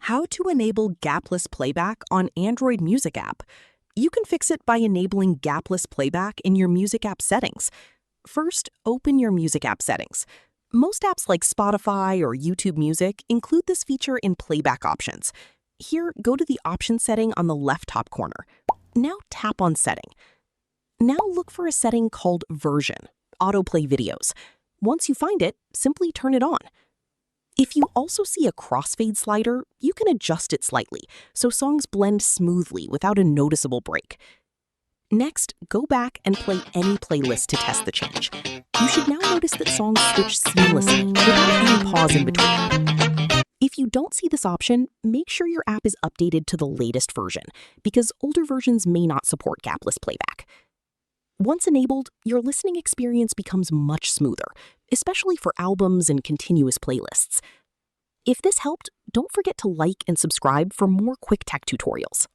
How to enable gapless playback on Android Music app. You can fix it by enabling gapless playback in your music app settings. First, open your music app settings. Most apps like Spotify or YouTube Music include this feature in playback options. Here, go to the option setting on the left top corner. Now tap on Setting. Now look for a setting called Version, Autoplay Videos. Once you find it, simply turn it on. If you also see a crossfade slider, you can adjust it slightly so songs blend smoothly without a noticeable break. Next, go back and play any playlist to test the change. You should now notice that songs switch seamlessly without any pause in between. If you don't see this option, make sure your app is updated to the latest version, because older versions may not support gapless playback. Once enabled, your listening experience becomes much smoother, especially for albums and continuous playlists. If this helped, don't forget to like and subscribe for more quick tech tutorials.